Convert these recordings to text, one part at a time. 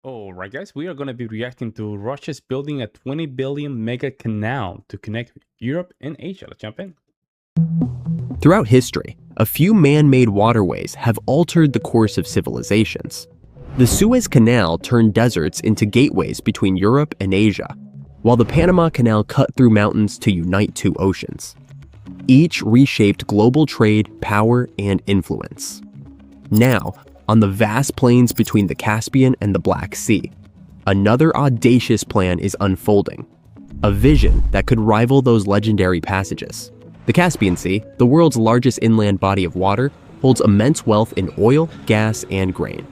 All right, guys, we are going to be reacting to Russia's building a 20 billion mega canal to connect Europe and Asia. Let's jump in. Throughout history, a few man-made waterways have altered the course of civilizations. The Suez Canal turned deserts into gateways between Europe and Asia, while the Panama Canal cut through mountains to unite two oceans. Each reshaped global trade, power, and influence. Now, on the vast plains between the Caspian and the Black Sea, another audacious plan is unfolding, a vision that could rival those legendary passages. The Caspian Sea, the world's largest inland body of water, holds immense wealth in oil, gas, and grain.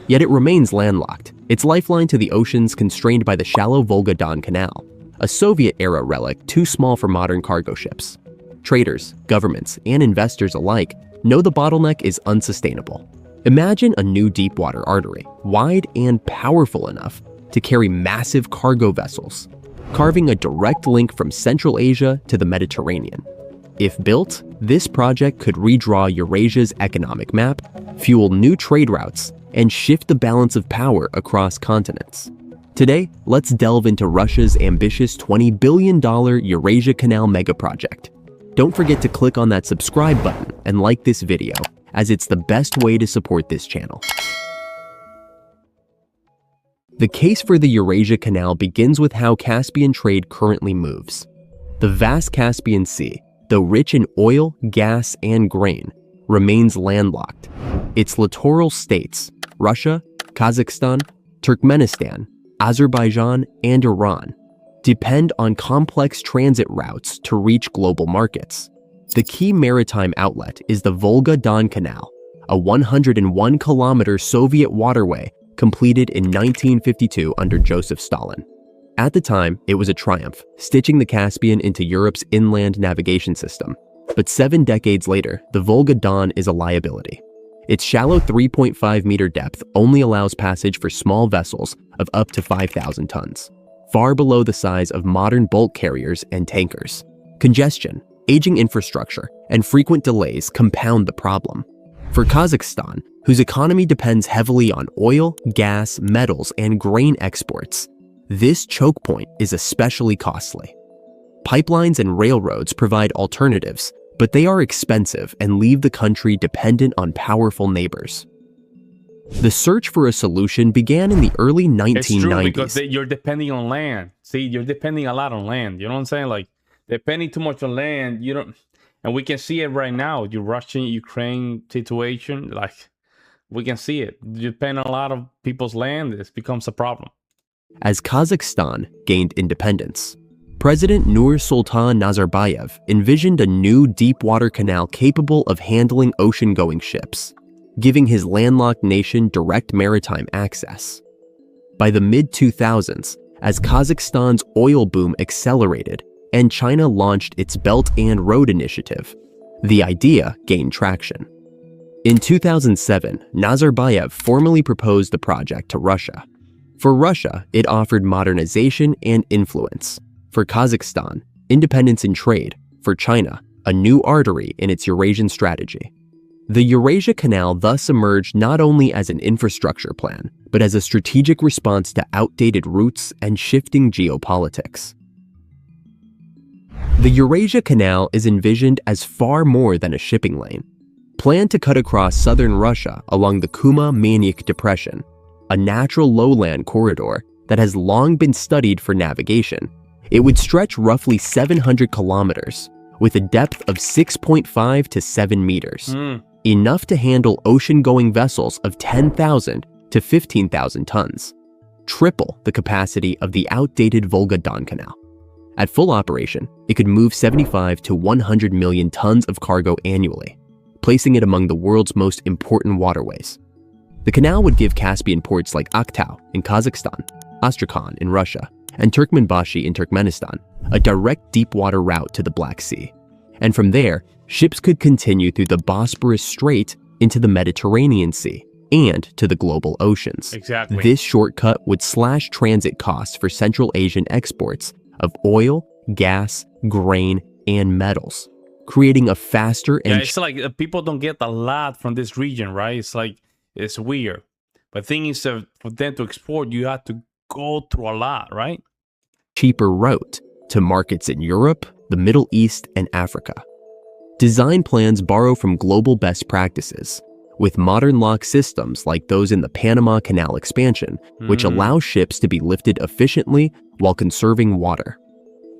Yet it remains landlocked, its lifeline to the oceans constrained by the shallow Volga-Don Canal, a Soviet-era relic too small for modern cargo ships. Traders, governments, and investors alike know the bottleneck is unsustainable. Imagine a new deep-water artery, wide and powerful enough to carry massive cargo vessels, carving a direct link from Central Asia to the Mediterranean. If built, this project could redraw Eurasia's economic map, fuel new trade routes, and shift the balance of power across continents. Today, let's delve into Russia's ambitious $20 billion Eurasia Canal megaproject. Don't forget to click on that subscribe button and like this video, as it's the best way to support this channel. The case for the Eurasia Canal begins with how Caspian trade currently moves. The vast Caspian Sea, though rich in oil, gas, and grain, remains landlocked. Its littoral states, Russia, Kazakhstan, Turkmenistan, Azerbaijan, and Iran, depend on complex transit routes to reach global markets. The key maritime outlet is the Volga-Don Canal, a 101-kilometer Soviet waterway completed in 1952 under Joseph Stalin. At the time, it was a triumph, stitching the Caspian into Europe's inland navigation system. But 7 decades later, the Volga-Don is a liability. Its shallow 3.5-meter depth only allows passage for small vessels of up to 5,000 tons, far below the size of modern bulk carriers and tankers. Congestion, aging infrastructure, and frequent delays compound the problem. For Kazakhstan, whose economy depends heavily on oil, gas, metals, and grain exports, this choke point is especially costly. Pipelines and railroads provide alternatives, but they are expensive and leave the country dependent on powerful neighbors. The search for a solution began in the early 1990s. It's true, because you're depending on land. See, you're depending a lot on land. You know what I'm saying? Like, depending too much on land, you don't, and we can see it right now. The Russian-Ukraine situation, like, we can see it. You depend on a lot of people's land, it becomes a problem. As Kazakhstan gained independence, President Nur-Sultan Nazarbayev envisioned a new deep-water canal capable of handling ocean-going ships, giving his landlocked nation direct maritime access. By the mid-2000s, as Kazakhstan's oil boom accelerated and China launched its Belt and Road Initiative, the idea gained traction. In 2007, Nazarbayev formally proposed the project to Russia. For Russia, it offered modernization and influence. For Kazakhstan, independence in trade. For China, a new artery in its Eurasian strategy. The Eurasia Canal thus emerged not only as an infrastructure plan, but as a strategic response to outdated routes and shifting geopolitics. The Eurasia Canal is envisioned as far more than a shipping lane. Planned to cut across southern Russia along the Kuma-Manik Depression, a natural lowland corridor that has long been studied for navigation, it would stretch roughly 700 kilometers with a depth of 6.5 to 7 meters, enough to handle ocean-going vessels of 10,000 to 15,000 tons, triple the capacity of the outdated Volga-Don Canal. At full operation, it could move 75 to 100 million tons of cargo annually, placing it among the world's most important waterways. The canal would give Caspian ports like Aktau in Kazakhstan, Astrakhan in Russia, and Turkmenbashi in Turkmenistan a direct deep-water route to the Black Sea. And from there, ships could continue through the Bosporus Strait into the Mediterranean Sea and to the global oceans. Exactly. This shortcut would slash transit costs for Central Asian exports of oil, gas, grain, and metals, creating a faster and... Yeah, it's like people don't get a lot from this region, right? It's like, it's weird. But thing is, for them to export, you have to go through a lot, right? Cheaper route to markets in Europe, the Middle East, and Africa. Design plans borrow from global best practices, with modern lock systems like those in the Panama Canal expansion, which allow ships to be lifted efficiently while conserving water.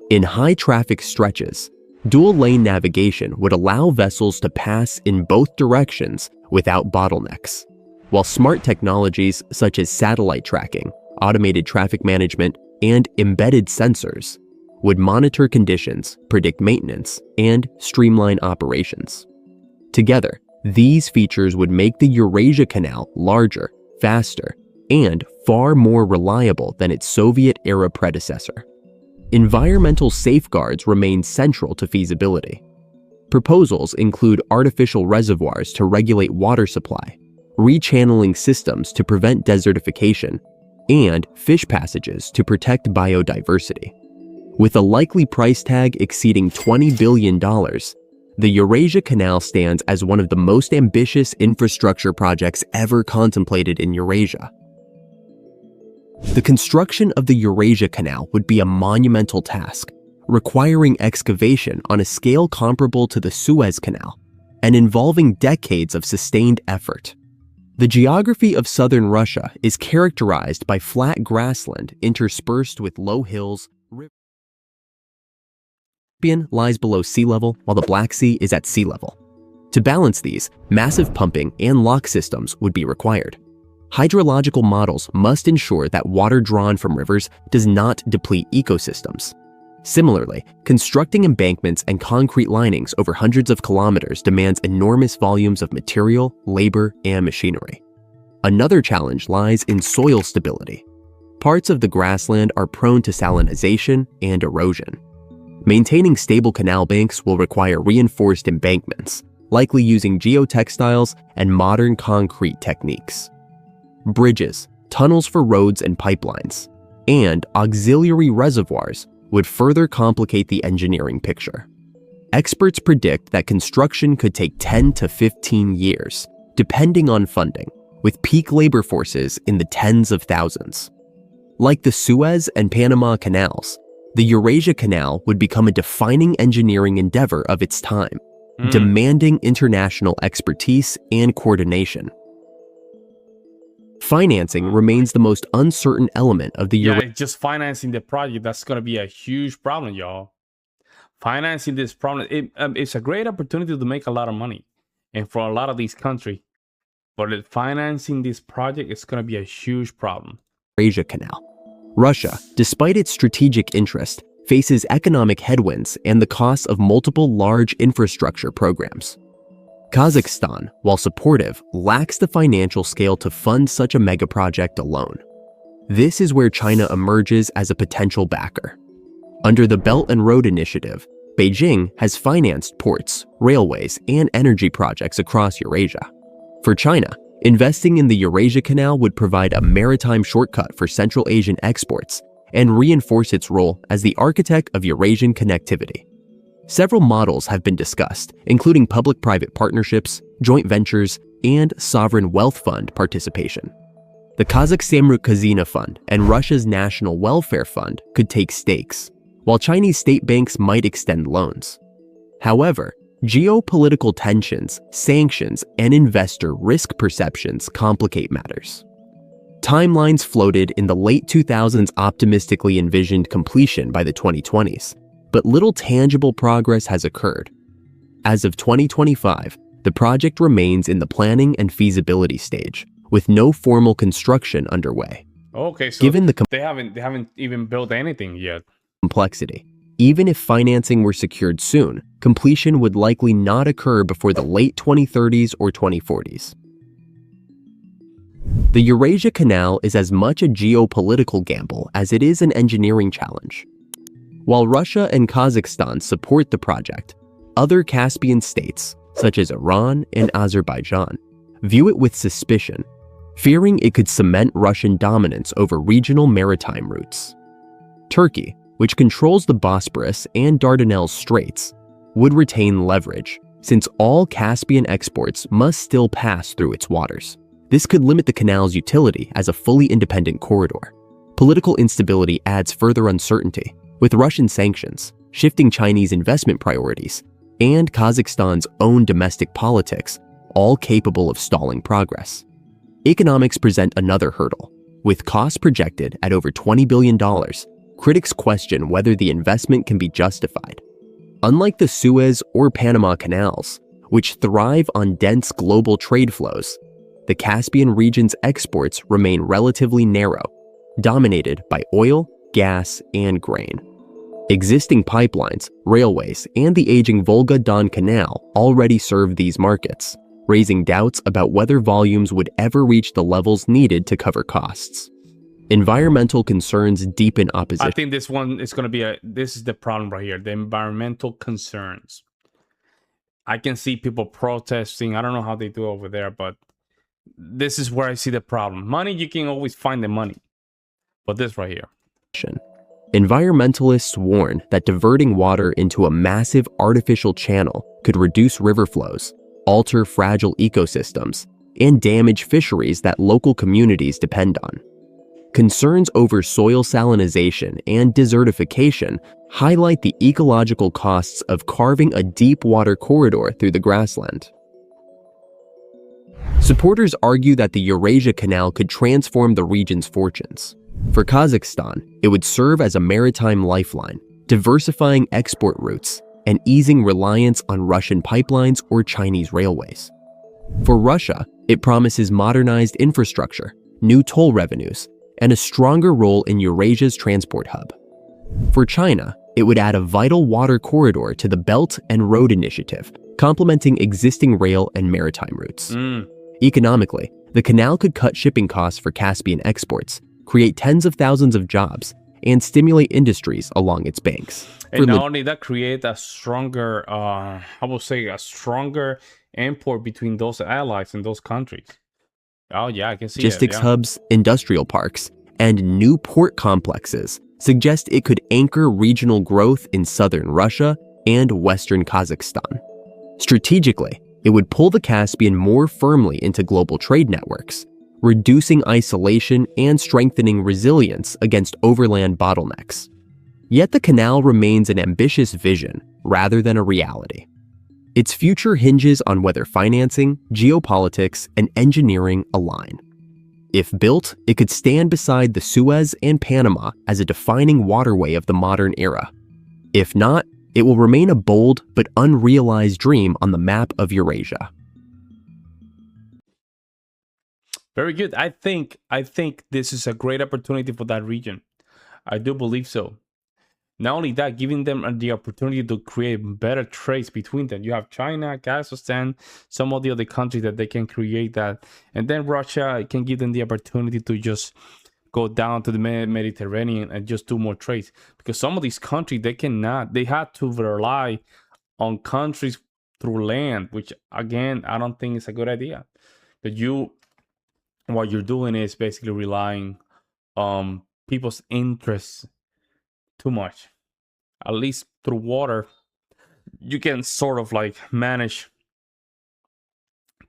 In high-traffic stretches, dual-lane navigation would allow vessels to pass in both directions without bottlenecks, while smart technologies such as satellite tracking, automated traffic management, and embedded sensors would monitor conditions, predict maintenance, and streamline operations. Together, these features would make the Eurasia Canal larger, faster, and far more reliable than its Soviet-era predecessor. Environmental safeguards remain central to feasibility. Proposals include artificial reservoirs to regulate water supply, rechanneling systems to prevent desertification, and fish passages to protect biodiversity. With a likely price tag exceeding $20 billion, the Eurasia Canal stands as one of the most ambitious infrastructure projects ever contemplated in Eurasia. The construction of the Eurasia Canal would be a monumental task, requiring excavation on a scale comparable to the Suez Canal and involving decades of sustained effort. The geography of southern Russia is characterized by flat grassland interspersed with low hills. Caspian lies below sea level while the Black Sea is at sea level. To balance these, massive pumping and lock systems would be required. Hydrological models must ensure that water drawn from rivers does not deplete ecosystems. Similarly, constructing embankments and concrete linings over hundreds of kilometers demands enormous volumes of material, labor, and machinery. Another challenge lies in soil stability. Parts of the grassland are prone to salinization and erosion. Maintaining stable canal banks will require reinforced embankments, likely using geotextiles and modern concrete techniques. Bridges, tunnels for roads and pipelines, and auxiliary reservoirs would further complicate the engineering picture. Experts predict that construction could take 10 to 15 years, depending on funding, with peak labor forces in the tens of thousands. Like the Suez and Panama canals, the Eurasia Canal would become a defining engineering endeavor of its time, demanding international expertise and coordination. Financing remains the most uncertain element of the just financing the project, that's going to be a huge problem, y'all. Financing this problem, it's a great opportunity to make a lot of money, and for a lot of these countries, but financing this project is going to be a huge problem. Eurasia Canal. Russia, despite its strategic interest, faces economic headwinds and the costs of multiple large infrastructure programs. Kazakhstan, while supportive, lacks the financial scale to fund such a megaproject alone. This is where China emerges as a potential backer. Under the Belt and Road Initiative, Beijing has financed ports, railways, and energy projects across Eurasia. For China, investing in the Eurasia Canal would provide a maritime shortcut for Central Asian exports and reinforce its role as the architect of Eurasian connectivity. Several models have been discussed, including public-private partnerships, joint ventures, and sovereign wealth fund participation. The Kazakh Samruk Kazina Fund and Russia's National Welfare Fund could take stakes, while Chinese state banks might extend loans. However, geopolitical tensions, sanctions, and investor risk perceptions complicate matters. Timelines floated in the late 2000s optimistically envisioned completion by the 2020s, but little tangible progress has occurred. As of 2025, the project remains in the planning and feasibility stage, with no formal construction underway. Okay, so given the they haven't even built anything yet. Complexity, even if financing were secured soon, completion would likely not occur before the late 2030s or 2040s. The Eurasia Canal is as much a geopolitical gamble as it is an engineering challenge. While Russia and Kazakhstan support the project, other Caspian states, such as Iran and Azerbaijan, view it with suspicion, fearing it could cement Russian dominance over regional maritime routes. Turkey, which controls the Bosporus and Dardanelles Straits, would retain leverage, since all Caspian exports must still pass through its waters. This could limit the canal's utility as a fully independent corridor. Political instability adds further uncertainty, with Russian sanctions, shifting Chinese investment priorities, and Kazakhstan's own domestic politics, all capable of stalling progress. Economics present another hurdle. With costs projected at over $20 billion, critics question whether the investment can be justified. Unlike the Suez or Panama canals, which thrive on dense global trade flows, the Caspian region's exports remain relatively narrow, dominated by oil, gas, and grain. Existing pipelines, railways, and the aging Volga-Don Canal already serve these markets, raising doubts about whether volumes would ever reach the levels needed to cover costs. Environmental concerns deepen opposition. I think this one is going to be this is the problem right here, the environmental concerns. I can see people protesting. I don't know how they do over there, but this is where I see the problem. Money, you can always find the money. But this right here. Environmentalists warn that diverting water into a massive artificial channel could reduce river flows, alter fragile ecosystems, and damage fisheries that local communities depend on. Concerns over soil salinization and desertification highlight the ecological costs of carving a deep water corridor through the grassland. Supporters argue that the Eurasia Canal could transform the region's fortunes. For Kazakhstan, it would serve as a maritime lifeline, diversifying export routes and easing reliance on Russian pipelines or Chinese railways. For Russia, it promises modernized infrastructure, new toll revenues, and a stronger role in Eurasia's transport hub. For China, it would add a vital water corridor to the Belt and Road Initiative, complementing existing rail and maritime routes. Economically, the canal could cut shipping costs for Caspian exports, create tens of thousands of jobs, and stimulate industries along its banks. And not only that, create a stronger, I will say, a stronger import between those allies and those countries. Oh yeah, I can see logistics it, hubs, industrial parks, and new port complexes suggest it could anchor regional growth in southern Russia and western Kazakhstan. Strategically, it would pull the Caspian more firmly into global trade networks, reducing isolation and strengthening resilience against overland bottlenecks. Yet the canal remains an ambitious vision rather than a reality. Its future hinges on whether financing, geopolitics, and engineering align. If built, it could stand beside the Suez and Panama as a defining waterway of the modern era. If not, it will remain a bold but unrealized dream on the map of Eurasia. Very good. I think this is a great opportunity for that region. I do believe so. Not only that, giving them the opportunity to create better trades between them. You have China, Kazakhstan, some of the other countries that they can create that. And then Russia can give them the opportunity to just go down to the Mediterranean and just do more trades. Because some of these countries, they had to rely on countries through land, which again, I don't think is a good idea. But what you're doing is basically relying on people's interests too much. At least through water, you can sort of like manage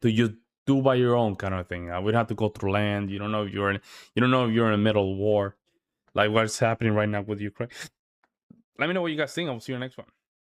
to just do by your own kind of thing. We'd have to go through land. You don't know if you're in the middle of war, like what's happening right now with Ukraine. Let me know what you guys think. I'll see you next one.